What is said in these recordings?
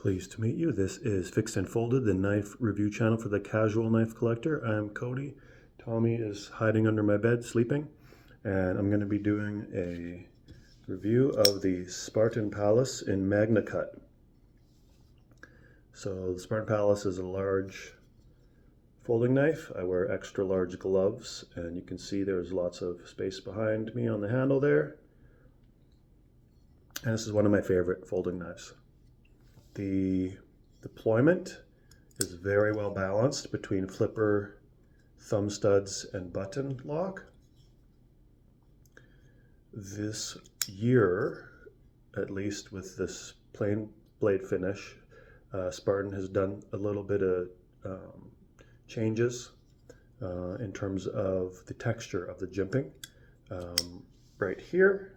Pleased to meet you. This is Fixed and Folded, the knife review channel for the casual knife collector. I'm Cody. Tommy is hiding under my bed sleeping, and I'm going to be doing a review of the Spartan Pallas in Magnacut. So the Spartan Pallas is a large folding knife. I wear extra large gloves, and you can see there's lots of space behind me on the handle there. And this is one of my favorite folding knives. The deployment is very well balanced between flipper, thumb studs, and button lock. This year, at least with this plain blade finish, Spartan has done a little bit of changes in terms of the texture of the jimping. Right here,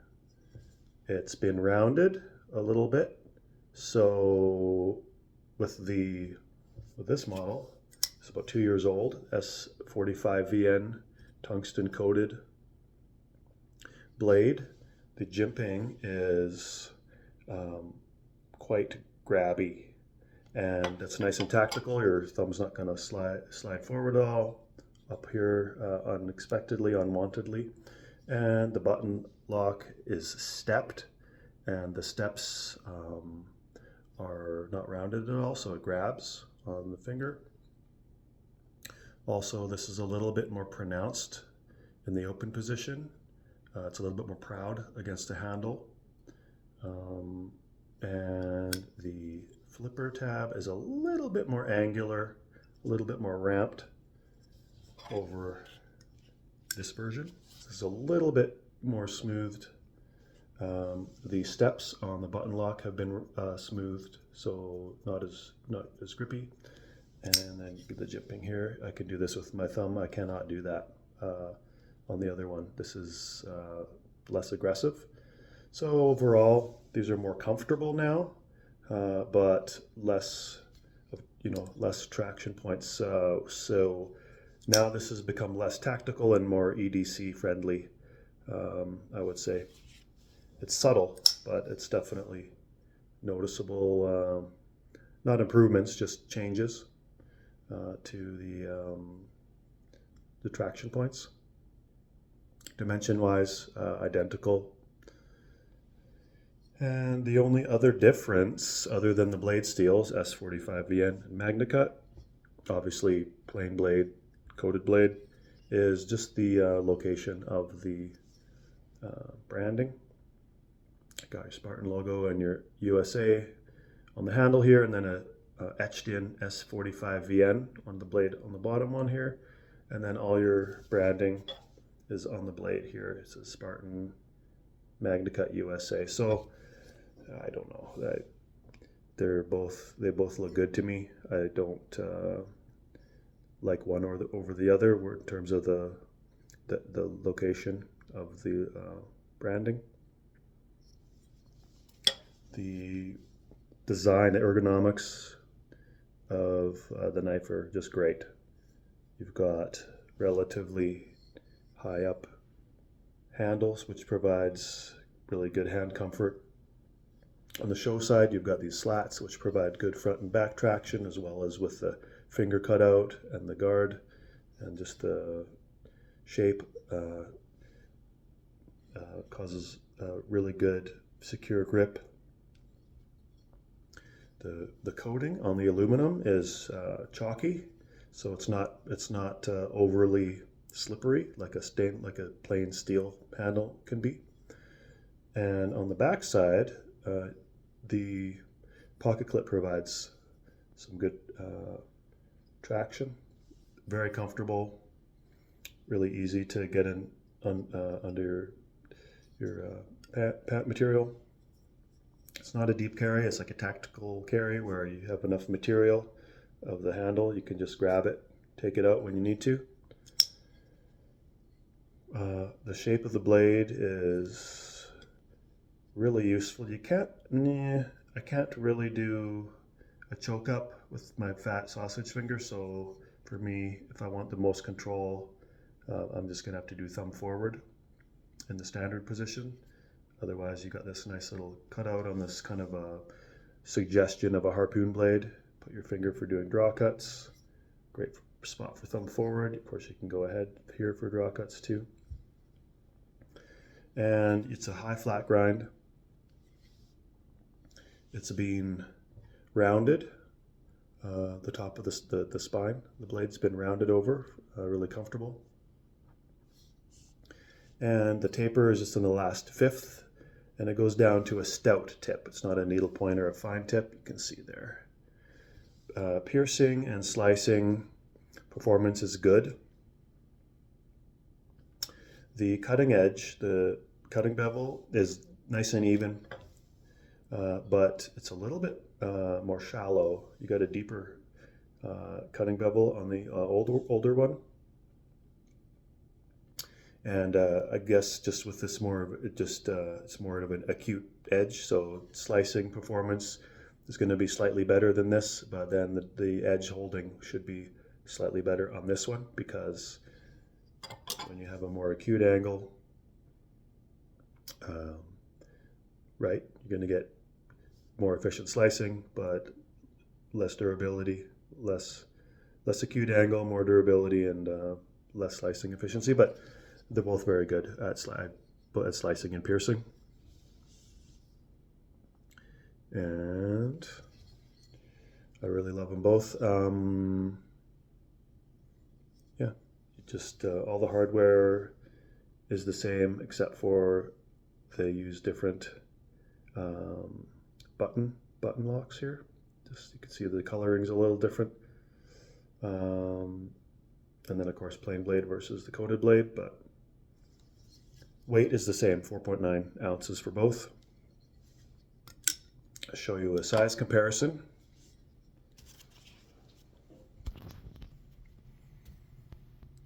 it's been rounded a little bit. So with this model, it's about 2 years old, S45VN tungsten coated blade. The jimping is quite grabby, and it's nice and tactical. Your thumb's not going to slide forward at all, up here unexpectedly, unwantedly. And the button lock is stepped, and the steps are not rounded at all, so it grabs on the finger. Also, this is a little bit more pronounced in the open position. It's a little bit more proud against the handle. And the flipper tab is a little bit more angular, a little bit more ramped over this version. This is a little bit more smoothed. The steps on the button lock have been smoothed, so not as grippy. And then the jimping here, I can do this with my thumb. I cannot do that on the other one. This is less aggressive. So overall, these are more comfortable now, but less traction points. So now this has become less tactical and more EDC friendly, I would say. It's subtle, but it's definitely noticeable. Not improvements, just changes to the traction points. Dimension-wise, identical. And the only other difference, other than the blade steels, S45VN and Magnacut, obviously plain blade, coated blade, is just the location of the branding. Got your Spartan logo and your USA on the handle here, and then a etched in S45VN on the blade on the bottom one here, and then all your branding is on the blade here. It says Spartan, Magnacut USA. So I don't know. They both look good to me. I don't like one over the other in terms of the location of the branding. The design, the ergonomics of the knife are just great. You've got relatively high up handles, which provides really good hand comfort. On the show side, you've got these slats, which provide good front and back traction, as well as with the finger cutout and the guard, and just the shape causes a really good secure grip. The coating on the aluminum is chalky, so it's not overly slippery like a plain steel handle can be. And on the back side, the pocket clip provides some good traction. Very comfortable, really easy to get in under your pant material. It's not a deep carry, it's like a tactical carry where you have enough material of the handle, you can just grab it, take it out when you need to. The shape of the blade is really useful. I can't really do a choke up with my fat sausage finger, so for me, if I want the most control, I'm just gonna have to do thumb forward in the standard position. Otherwise, you got this nice little cutout on this kind of a suggestion of a harpoon blade. Put your finger for doing draw cuts. Great spot for thumb forward. Of course, you can go ahead here for draw cuts too. And it's a high flat grind. It's been rounded. The top of the spine, the blade's been rounded over, really comfortable. And the taper is just in the last fifth, and it goes down to a stout tip. It's not a needle point or a fine tip, you can see there. Piercing and slicing performance is good. The cutting edge, the cutting bevel is nice and even, but it's a little bit more shallow. You got a deeper cutting bevel on the older one. And I guess just with this it's more of an acute edge, so slicing performance is going to be slightly better than this, but then the edge holding should be slightly better on this one, because when you have a more acute angle, right, you're going to get more efficient slicing, but less durability, less acute angle, more durability, and less slicing efficiency. But they're both very good at slicing and piercing. And I really love them both. Yeah, just all the hardware is the same, except for they use different button locks here. Just you can see the coloring's a little different. And then of course plain blade versus the coated blade, but weight is the same, 4.9 ounces for both. I'll show you a size comparison.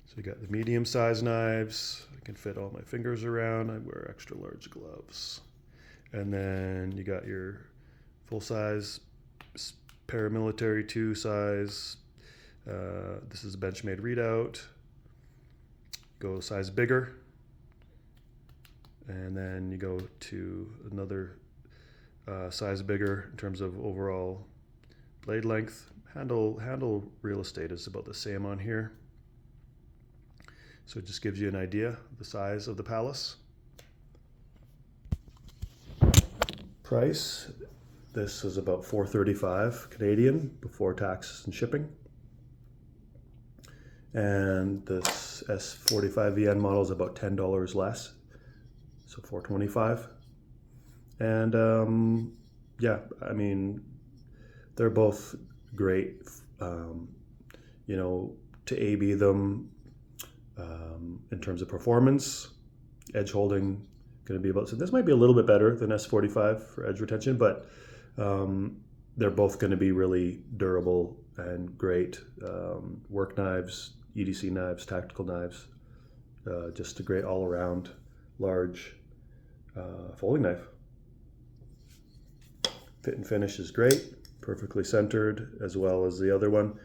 So you got the medium size knives. I can fit all my fingers around. I wear extra large gloves. And then you got your full size paramilitary 2 size. This is a Benchmade readout. Go size bigger. And then you go to another size bigger in terms of overall blade length. Handle real estate is about the same on here. So it just gives you an idea of the size of the Pallas. Price, this is about $4.35 Canadian before taxes and shipping. And this S45VN model is about $10 less, so $4.25. And yeah, I mean, they're both great. You know, to A/B them in terms of performance, edge holding going to be about. So this might be a little bit better than S45 for edge retention, but they're both going to be really durable and great work knives, EDC knives, tactical knives. Just a great all-around large folding knife. Fit and finish is great, perfectly centered, as well as the other one.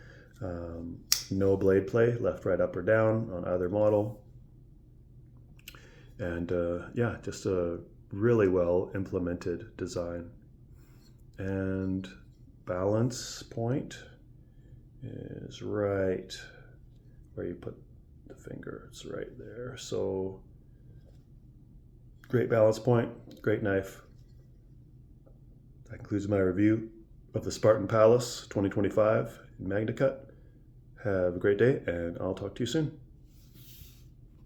No blade play, left, right, up, or down on either model. And yeah, just a really well implemented design. And balance point is right where you put the finger. It's right there. So great balance point, great knife. That concludes my review of the Spartan Pallas 2025 in Magnacut. Have a great day, and I'll talk to you soon.